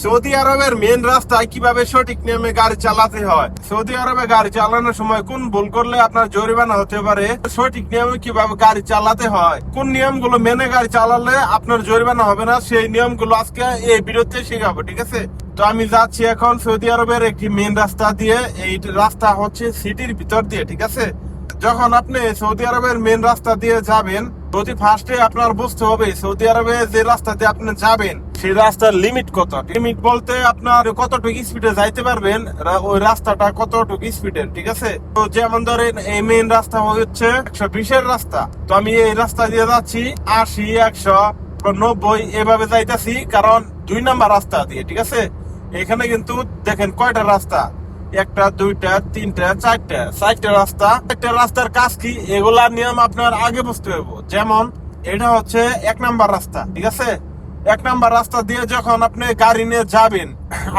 Saudi আরবের main রাস্তায় কিভাবে সঠিক নিয়মে গাড়ি চালাতে হয়, সৌদি আরবে গাড়ি চালানোর সময় কোন ভুল করলে আপনার জরিমানা হতে পারে, সঠিক নিয়মে কিভাবে গাড়ি চালাতে হয়, কোন নিয়মগুলো মেনে গাড়ি চালালে আপনার জরিমানা হবে না, সেই নিয়মগুলো আজকে এই ভিডিওতে শেখাবো। ঠিক আছে, তো আমি যাচ্ছি এখন সৌদি আরবের একটি মেন রাস্তা দিয়ে। এই রাস্তা হচ্ছে সিটির ভিতর দিয়ে। ঠিক আছে, যখন আপনি সৌদি আরবের মেন রাস্তা দিয়ে যাবেন, প্রতি ফার্স্টে আপনার বুঝতে হবে সৌদি আরবে যে রাস্তা দিয়ে আপনি যাবেন সেই রাস্তার লিমিট কত। লিমিট বলতে আপনার কতটুকু স্পিডে যাইতে পারবেন, ওই রাস্তাটা কতটুকু স্পিডের। ঠিক আছে, তো যেমন ধরেন এই মেন রাস্তা হচ্ছে 120-এর রাস্তা, তো আমি এই রাস্তা দিয়ে যাচ্ছি 80, 190 এভাবে যাইতেছি, কারণ 2 নাম্বার রাস্তা দিয়ে। ঠিক আছে, এখানে কিন্তু দেখেন কয়টা রাস্তা, 1, 2, 3, 4টা রাস্তা। একটা রাস্তার কাজ কি, এগুলার নিয়ম আপনার আগে বুঝতে হবে। যেমন এটা হচ্ছে 1 নাম্বার রাস্তা। ঠিক আছে, 1 নাম্বার রাস্তা দিয়ে যখন আপনি গাড়ি নিয়ে যাবেন,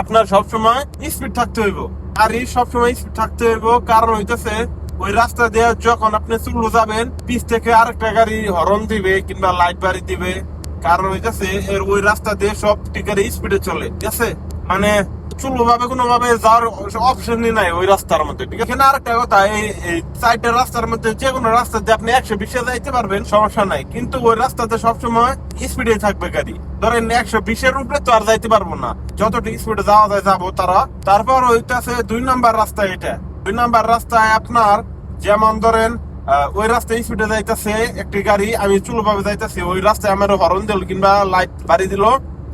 আপনার সবসময় স্পিড থাকতে হইব, গাড়ি সবসময় স্পিড থাকতে হইব। কারণ হইতেছে ওই রাস্তা দিয়ে যখন আপনি চুলো যাবেন, পিছ থেকে আরেকটা গাড়ি হর্ন দিবে কিংবা লাইট বাড়ি দিবে। কারণ হইতেছে এর ওই রাস্তা দিয়ে সব টিকারে স্পিডে চলে। ঠিক আছে, মানে চুলো ভাবে কোনো ভাবে যাওয়ার অপশনই নাই ওই রাস্তার মধ্যে। ঠিক আছে, আরেকটা কথা, এই 4টা রাস্তার মধ্যে যে কোনো রাস্তাতে আপনি 120-এ যাইতে পারবেন, সমস্যা নাই, কিন্তু ওই রাস্তাতে সবসময় স্পিডে থাকবে গাড়ি। ধরেন 120-এর উপরে তো আর যাইতে পারবো না, যতটুকু স্পিডে যাওয়া যায় যাবো তারা। তারপর হইতেছে 2 নাম্বার রাস্তা। এটা 2 নাম্বার রাস্তায় আপনার যেমন ধরেন ওই রাস্তায় স্পিডে যাইতেছে একটি গাড়ি, আমি চুলো ভাবে যাইতেছি, ওই রাস্তায় আমার হর্ন দিল কিংবা লাইট বাড়ি দিল,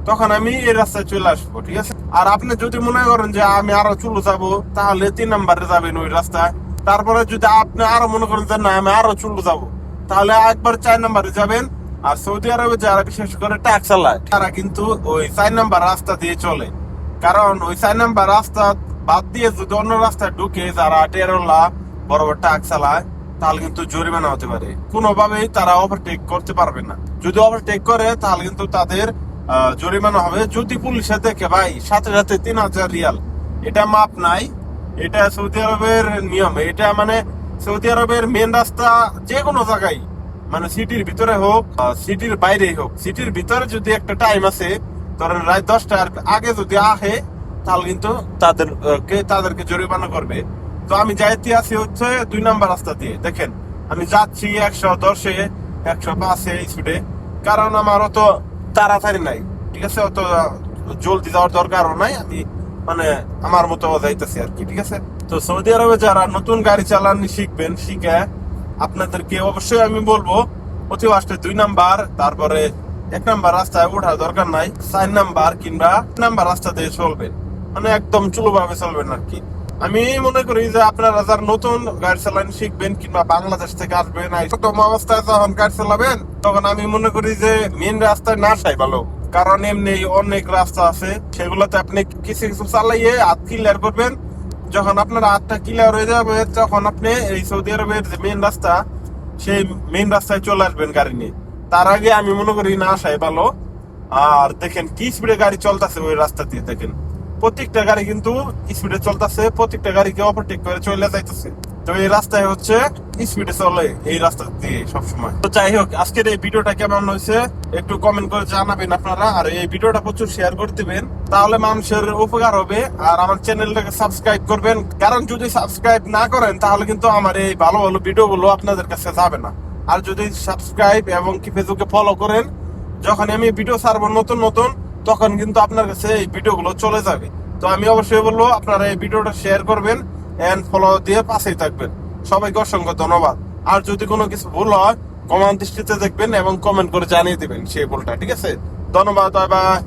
তখন আমি এই রাস্তায় চলে আসবো। ঠিক আছে, আর আপনি যদি মনে করেন যে আমি আরো চুলো যাবো, তাহলে 3 নাম্বারে যাবেন ওই রাস্তায়। তারপরে যদি আপনি আরো মনে করেন যে না আমি আরো চুলো যাবো, তাহলে একবার 4 নাম্বারে যাবেন। আর সৌদি আরবে যারা বিশেষ করে ট্যাক্স চালায় তারা কিন্তু ওই 4 নাম্বার রাস্তা দিয়ে চলে, কারণ ওই 4 নাম্বার রাস্তা বাদ দিয়ে যদি অন্য রাস্তায় ঢুকে যারা টেরোলা বড় বড় ট্যাক্স চালায়, তাহলে কিন্তু জরিমানা হতে পারে। কোনোভাবেই তারা ওভারটেক করতে পারবে না। যদি ওভারটেক করে তাহলে কিন্তু তাদের জরিমানা হবে। যদি পুলিশে দেখে ভাই সাথে সাথে 3000 রিয়াল, এটা মাপ নাই, এটা সৌদি আরবের নিয়ম। এটা মানে সৌদি আরবের মেন রাস্তা যে কোনো জায়গায়, মানে সিটির ভিতরে হোক সিটির বাইরেই হোক, সিটির ভিতরে যদি একটা টাইম আছে, ধরেন রাত 10টার আগে যদি আহে, তাহলে কিন্তু তাদেরকে জরিমানা করবে। তো আমি যাইতে আছি হচ্ছে 2 নাম্বার রাস্তা দিয়ে। দেখেন আমি যাচ্ছি 110-এ 105-এ স্পিডে, কারণ আমার অত তাড়াতাড়ি নাই। ঠিক আছে, অত জলদি যাওয়ার দরকারও নাই, আমি মানে আমার মতো যাইতেছি আর কি। ঠিক আছে, তো সৌদি আরবে যারা নতুন গাড়ি চালানো শিখবেন, শিখে আপনাদেরকে অবশ্যই আমি বলবো অতি কষ্টে 2 নাম্বার, তারপরে 1 নাম্বার রাস্তায় ওঠার দরকার নাই, 4 নাম্বার কিংবা নাম্বার রাস্তা দিয়ে চলবেন, মানে একদম চুলো ভাবে চলবেন আর কি। আমি মনে করি যে আপনারা যারা নতুন গাড়ি চালানো শিখবেন কিংবা বাংলাদেশ থেকে আসবেন, প্রথম অবস্থায় যখন গাড়ি চালাবেন, তখন আমি মনে করি যে মেন রাস্তায় না আসাই ভালো। কারণ এমনি অনেক রাস্তা আছে, সেগুলোতে আপনি কিছু কিছু চালাইয়ে হাত ক্লিয়ার করবেন। যখন আপনার হাতটা ক্লিয়ার হয়ে যাবে, তখন আপনি এই সৌদি আরবের যে মেন রাস্তা, সেই মেন রাস্তায় চলে আসবেন গাড়ি নিয়ে। তার আগে আমি মনে করি না আসাই ভালো। আর দেখেন কি স্পিডে গাড়ি চলতেছে ওই রাস্তা দিয়ে। দেখেন প্রত্যেকটা গাড়ি কিন্তু স্পিডে চলতেছে, প্রত্যেকটা গাড়িকে ওভারটেক করে চলে যাইতেছে। তো এই রাস্তায় হচ্ছে স্পিডে চলে এই রাস্তা দিয়ে সবসময়। তো যাই হোক, আজকের এই ভিডিওটা কেমন হয়েছে একটু কমেন্ট করে জানাবেন আপনারা, আর এই ভিডিওটা প্রচুর শেয়ার করে দিবেন, তাহলে মানুষের উপকার হবে। আর আমার চ্যানেলটাকে সাবস্ক্রাইব করবেন, কারণ যদি সাবস্ক্রাইব না করেন তাহলে কিন্তু আমার এই ভালো ভালো ভিডিওগুলো আপনাদের কাছে যাবে না। আর যদি সাবস্ক্রাইব এবং কি ফেসবুকে ফলো করেন, যখন আমি ভিডিও ছাড়বো নতুন নতুন, তখন কিন্তু আপনার কাছে এই ভিডিওগুলো চলে যাবে। তো আমি অবশ্যই বলবো আপনারা এই ভিডিওটা শেয়ার করবেন এন্ড ফলো দিয়ে পাশেই থাকবেন। সবাইকে অসংখ্য ধন্যবাদ। আর যদি কোনো কিছু ভুল হয় কমান দৃষ্টিতে দেখবেন এবং কমেন্ট করে জানিয়ে দিবেন সেই ভুলটা। ঠিক আছে, ধন্যবাদ, বাই বাই।